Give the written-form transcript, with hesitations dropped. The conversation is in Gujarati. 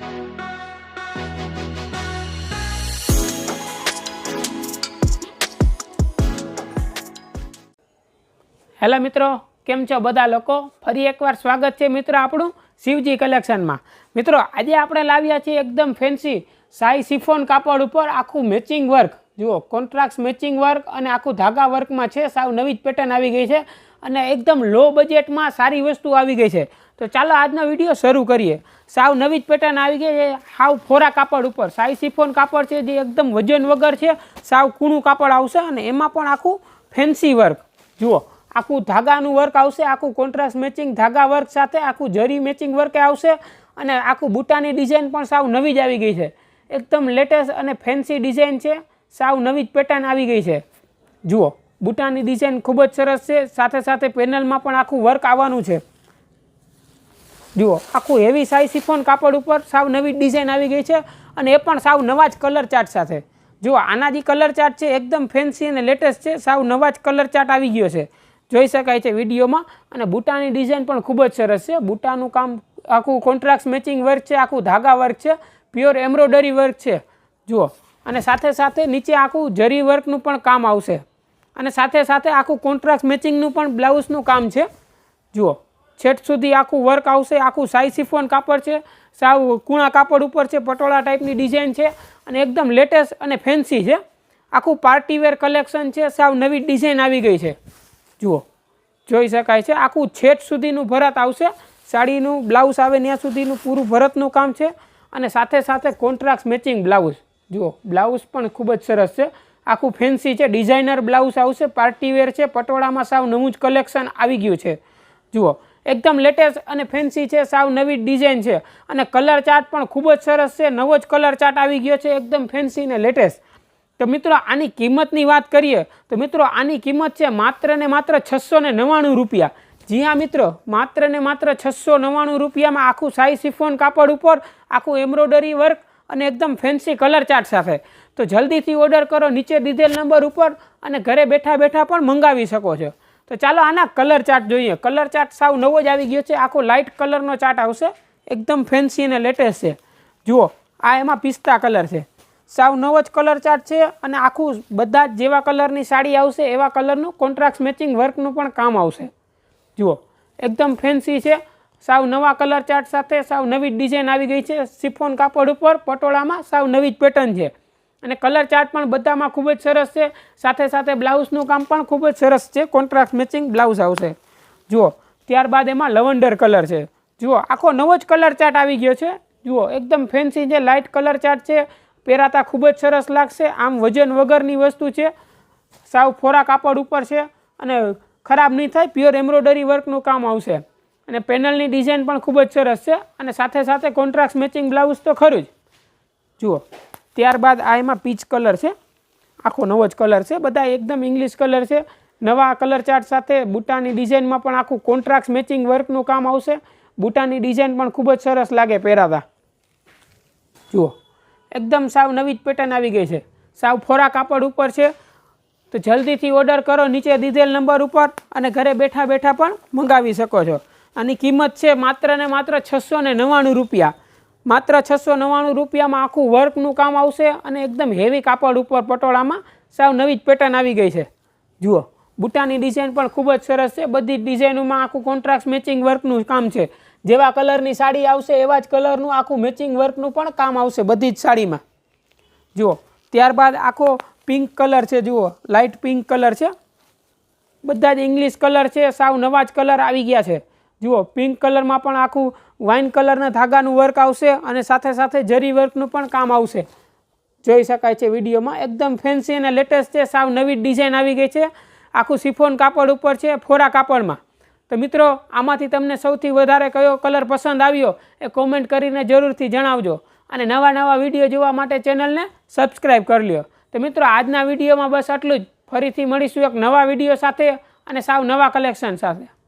હેલો મિત્રો, કેમ છો બધા લોકો? ફરી એકવાર સ્વાગત છે મિત્રો આપણું શિવજી કલેક્શનમાં। મિત્રો આજે આપણે લાવ્યા છીએ એકદમ ફેન્સી શાહી શિફોન કાપડ ઉપર આખું મેચિંગ વર્ક। જુઓ, કોન્ટ્રાક્ટ મેચિંગ વર્ક અને આખું ધાગા વર્કમાં છે। સાવ નવી જ પેટર્ન આવી ગઈ છે અને એકદમ લો બજેટમાં સારી વસ્તુ આવી ગઈ છે। તો ચાલો આજનો વિડીયો શરૂ કરીએ। સાવ નવી જ પેટર્ન આવી ગઈ છે, સાવ ફોરા કાપડ ઉપર શાહી શિફોન કાપડ છે જે એકદમ વજન વગર છે। સાવ કૂણું કાપડ આવશે અને એમાં પણ આખું ફેન્સી વર્ક। જુઓ, આખું ધાગાનું વર્ક આવશે, આખું કોન્ટ્રાસ્ટ મેચિંગ ધાગા વર્ક સાથે આખું જરી મેચિંગ વર્ક આવશે અને આખું બૂટાની ડિઝાઇન પણ સાવ નવી જ આવી ગઈ છે। એકદમ લેટેસ્ટ અને ફેન્સી ડિઝાઇન છે, સાવ નવી જ પેટર્ન આવી ગઈ છે। જુઓ, બૂટાની ડિઝાઇન ખૂબ જ સરસ છે, સાથે સાથે પેનલમાં પણ આખું વર્ક આવવાનું છે। જુઓ, આખું હેવી શાહી શિફોન કાપડ ઉપર સાવ નવી ડિઝાઇન આવી ગઈ છે અને એ પણ સાવ નવા જ કલર ચાર્ટ સાથે। જુઓ, આના જે કલર ચાર્ટ છે એકદમ ફેન્સી અને લેટેસ્ટ છે, સાવ નવા જ કલર ચાર્ટ આવી ગયો છે, જોઈ શકાય છે વિડીયોમાં। અને બૂટાની ડિઝાઇન પણ ખૂબ જ સરસ છે। બૂટાનું કામ આખું કોન્ટ્રાક્ટ મેચિંગ વર્ક છે, આખું ધાગા વર્ક છે, પ્યોર એમ્બ્રોઇડરી વર્ક છે। જુઓ, અને સાથે સાથે નીચે આખું જરી વર્કનું પણ કામ આવશે અને સાથે સાથે આખું કોન્ટ્રાક્ટ મેચિંગનું પણ બ્લાઉઝનું કામ છે। જુઓ, છેટ સુધી આખું વર્ક આવશે, આખું શાહી શિફોન કાપડ છે, સાવ કૂણા કાપડ ઉપર છે, પટોળા ટાઈપની ડિઝાઇન છે અને એકદમ લેટેસ્ટ અને ફેન્સી છે। આખું પાર્ટીવેર કલેક્શન છે, સાવ નવી ડિઝાઇન આવી ગઈ છે। જુઓ, જોઈ શકાય છે આખું છેટ સુધીનું ભરત આવશે, સાડીનું બ્લાઉઝ આવે ત્યાં સુધીનું પૂરું ભરતનું કામ છે અને સાથે સાથે કોન્ટ્રાક્ટ મેચિંગ બ્લાઉઝ। જુઓ, બ્લાઉઝ પણ ખૂબ જ સરસ છે, આખું ફેન્સી છે, ડિઝાઇનર બ્લાઉઝ આવશે, પાર્ટીવેર છે, પટોળામાં સાવ નવું જ કલેક્શન આવી ગયું છે। જુઓ, એકદમ લેટેસ્ટ અને ફેન્સી છે, સાવ નવી ડિઝાઇન છે અને કલર ચાર્ટ પણ ખૂબ જ સરસ છે, નવો જ કલર ચાર્ટ આવી ગયો છે, એકદમ ફેન્સી ને લેટેસ્ટ। તો મિત્રો આની કિંમતની વાત કરીએ તો મિત્રો આની કિંમત છે માત્ર ને માત્ર 699 રૂપિયા। જી હા મિત્રો, માત્ર ને માત્ર 699 રૂપિયામાં આખું શાહી શિફોન કાપડ ઉપર આખું એમ્બ્રોઇડરી વર્ક અને એકદમ ફેન્સી કલર ચાર્ટ સાથે। તો જલ્દીથી ઓર્ડર કરો નીચે દીધેલ નંબર ઉપર અને ઘરે બેઠા બેઠા પણ મંગાવી શકો છો। તો ચાલો આના કલર ચાર્ટ જોઈએ। કલર ચાર્ટ સાવ નવો જ આવી ગયો છે, આખો લાઇટ કલરનો ચાર્ટ આવશે, એકદમ ફેન્સી અને લેટેસ્ટ છે। જુઓ, આ એમાં પિસ્તા કલર છે, સાવ નવો જ કલર ચાર્ટ છે અને આખું બધા જ જેવા કલરની સાડી આવશે એવા કલરનું કોન્ટ્રાક્ટ મેચિંગ વર્કનું પણ કામ આવશે। જુઓ, એકદમ ફેન્સી છે, સાવ નવા કલર ચાર્ટ સાથે સાવ નવી ડિઝાઇન આવી ગઈ છે, શિફોન કાપડ ઉપર પટોળામાં સાવ નવી જ પેટર્ન છે અને કલર ચાર્ટ પણ બધામાં ખૂબ જ સરસ છે, સાથે સાથે બ્લાઉઝનું કામ પણ ખૂબ જ સરસ છે, કોન્ટ્રાક્ટ મેચિંગ બ્લાઉઝ આવશે। જુઓ, ત્યારબાદ એમાં લવંડર કલર છે। જુઓ, આખો નવો જ કલર ચાર્ટ આવી ગયો છે। જુઓ, એકદમ ફેન્સી છે, લાઇટ કલર ચાર્ટ છે, પહેરાતા ખૂબ જ સરસ લાગશે, આમ વજન વગરની વસ્તુ છે, સાવ ફોરા કાપડ ઉપર છે અને ખરાબ નહીં થાય, પ્યોર એમ્બ્રોઇડરી વર્કનું કામ આવશે અને પેનલની ડિઝાઇન પણ ખૂબ જ સરસ છે અને સાથે સાથે કોન્ટ્રાક્ટ મેચિંગ બ્લાઉઝ તો ખરું જ। જુઓ, ત્યારબાદ આ એમાં પીચ કલર છે, આખો નવો જ કલર છે, બધા એકદમ ઇંગ્લિશ કલર છે, નવા કલર ચાર્ટ સાથે બૂટાની ડિઝાઇનમાં પણ આખું કોન્ટ્રાક્ટ મેચિંગ વર્કનું કામ આવશે, બૂટાની ડિઝાઇન પણ ખૂબ જ સરસ લાગે પહેરાતા। જુઓ, એકદમ સાવ નવી જ પેટર્ન આવી ગઈ છે, સાવ ફોરા કાપડ ઉપર છે। તો જલ્દીથી ઓર્ડર કરો નીચે દીધેલ નંબર ઉપર અને ઘરે બેઠા બેઠા પણ મંગાવી શકો છો। આની કિંમત છે માત્ર ને માત્ર 699 રૂપિયા। માત્ર 699 રૂપિયામાં આખું વર્કનું કામ આવશે અને એકદમ હેવી કાપડ ઉપર પટોળામાં સાવ નવી જ પેટર્ન આવી ગઈ છે। જુઓ, બૂટાની ડિઝાઇન પણ ખૂબ જ સરસ છે, બધી જ ડિઝાઇનોમાં આખું કોન્ટ્રાક્ટ મેચિંગ વર્કનું કામ છે, જેવા કલરની સાડી આવશે એવા જ કલરનું આખું મેચિંગ વર્કનું પણ કામ આવશે બધી જ સાડીમાં। જુઓ, ત્યારબાદ આખો પિંક કલર છે, જુઓ લાઇટ પિંક કલર છે, બધા જ ઇંગ્લિશ કલર છે, સાવ નવા જ કલર આવી ગયા છે। જુઓ, પિંક કલરમાં પણ આખું વાઇન કલરના ધાગાનું વર્ક આવશે અને સાથે સાથે જરી વર્કનું પણ કામ આવશે, જોઈ શકાય છે વિડીયોમાં, એકદમ ફેન્સી અને લેટેસ્ટ છે, સાવ નવી ડિઝાઇન આવી ગઈ છે, આખું શિફોન કાપડ ઉપર છે, ફોરા કાપડમાં। તો મિત્રો આમાંથી તમને સૌથી વધારે કયો કલર પસંદ આવ્યો એ કોમેન્ટ કરીને જરૂરથી જણાવજો અને નવા નવા વિડીયો જોવા માટે ચેનલને સબસ્ક્રાઈબ કરી લ્યો। તો મિત્રો આજના વિડીયોમાં બસ આટલું જ, ફરીથી મળીશું એક નવા વિડીયો સાથે અને સાવ નવા કલેક્શન સાથે।